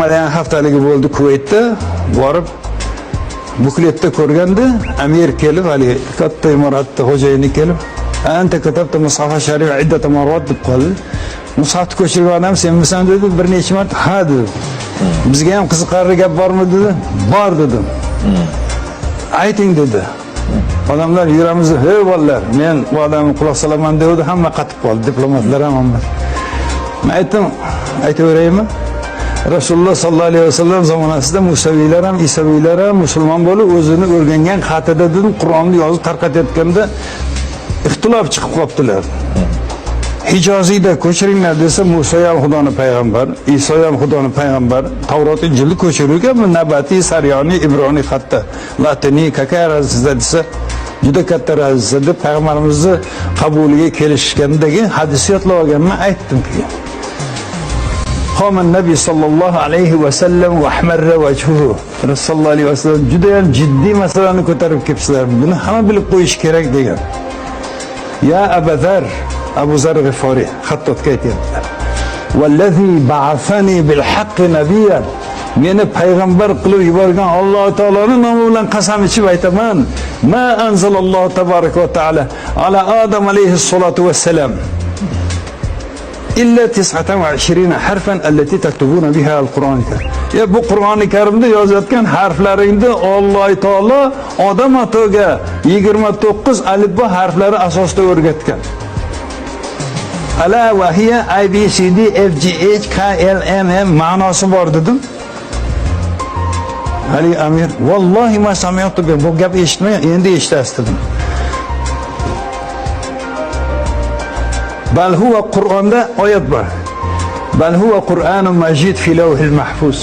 Mana haftaligi bo'ldi Kuvaytda, borib bukletda ko'rganda amir kelib, hali katta imoratda xo'jayini kelib, "Anta katabta Musafa Sharif iddat marrat" deb qoldi. Musafni ko'chirgan odam senmisan dedi, bir necha marta ha dedi. Bizga ham qiziqarli gap bormi dedi. Bor dedim. Ayting dedi. Odamlar yuramiz, "Hey bolalar, men bu odamni quloq solaman" dedi, hamma qatib qoldi, diplomatlar ham hamma. Men aytdim, aytaveraymi? Rasululloh sallallohu alayhi vasallam zamonasida Musaviylar ham, Isaviylar ham musulmon bo'lib o'zini o'rgangan xatida dedim, Qur'onni yozib tarqatayotganda ixtilof chiqib qolibdilar. Hijoziyda ko'chiringlar desa, Musa ham Xudoning payg'ambar, Iso ham Xudoning payg'ambar, Tavrot Injilni ko'chirgan nabatiy, sariyoniy, ibroniy xatda, latiniy, kakay razida desa, juda katta razida deb payg'ambarimizni qabuliga kelishgandagi hadisiyotlar olganman aytdim ki. Qo'man Nabiy sallallohu alayhi va sallam va ahmarra wajhuhu. Rasululloh alayhi vasallam juda ham jiddiy masalani ko'tarib kelibsizlar. Buni hamma bilib qo'yish kerak degan. Ya Abu Zar, Abu Zar G'ifori xattotga aytibdilar. Vallazi ba'athani bil haqqi nabiyyan. Meni payg'ambar qilib yuborgan Alloh taoloning nomi bilan qasam ichib aytaman. Ma anzalallohu tabaraka va taala ala Adam alayhi salatu vassalam. İlla 29 harfan allati taktubuna biha al-Qur'on. Ya bu Qur'oni Karimda yozayotgan harflaringni Alloh taolo odam atoga 29 alifbo harflari asosida o'rgatgan. Ala va hiya A B C D F G H K L M N ma'nosi bor dedim. Ali Amir, vallahi ma sami'tu bu gap eshitmagan, endi eshitasiz dedim. Bal huwa Qur'onda oyat bor. Bal huwa Qur'anun majid fi lawhil mahfuz.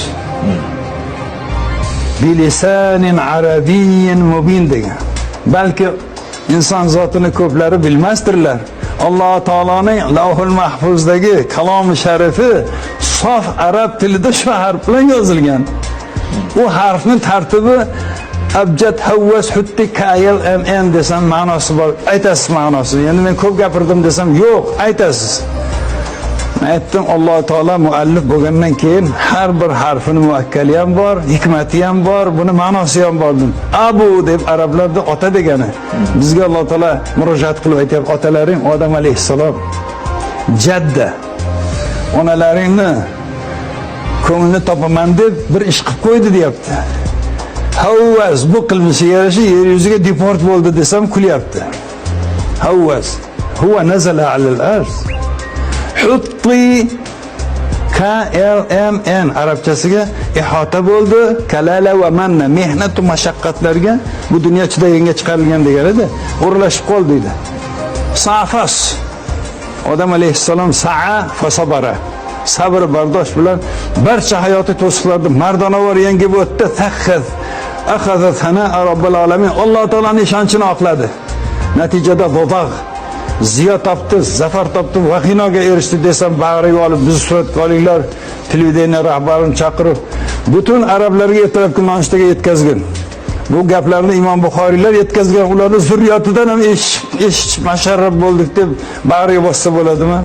Bilisanin arabiyyin mubin degan. Balki inson zotini ko'plari bilmasdirlar. Alloh taoloning Lavhul Mahfuzdagi kalomi sharifi sof arab tilida shu harf bilan yozilgan. Bu harfning tartibi abjad havvas hutti kayl mn desam ma'nosi bor. Aytasiz ma'nosi. Endi men ko'p gapirdim desam yo'q, aytasiz. Aytdim, Alloh taolo muallif bo'lgandan keyin har bir harfini muakkali ham bor, hikmati ham bor, buni ma'nosi ham bor. Abu deb arablarda ota degani. Bizga Alloh taolo murojaat qilib aytayapti, otalaring Odam alayhissalom, jadda. Onalaringni ko'ngilni topaman deb bir ish qilib qo'ydi deyapti. Havvas bu qilmishiga yarasha yer yuziga deport bo'ldi desam kulyapti. Havvas huwa nazala alal arz. Hutti KLMN arabchasiga ihota bo'ldi. Kalala va manna mehnat va mashaqqatlarga bu dunyo chidaganga chiqarilgan deganida o'rlashib qoldi deydi. Safas Odam alayhissalom sa'a fa sabara. Sabr bardosh bilan barcha hayoti to'siqlarni mardonavor yengib o'tdi. Takhaz akhadha thana'a robbil alamin. Alloh taolaning ishonchini oqladi. Natijada dodaq ziyo topdi, zafar topdi, vahinoga erishdi desam bag'riga olib biz suratga olinglar, televideniya rahbarini chaqirib butun arablarga ertalabki nonushtaga yetkazgan. Bu gaplarni Imom Buxoriylar yetkazgan, ularning zurriyotidan ham eshitib masharrab bo'ldik deb bag'riga bossa bo'ladimi?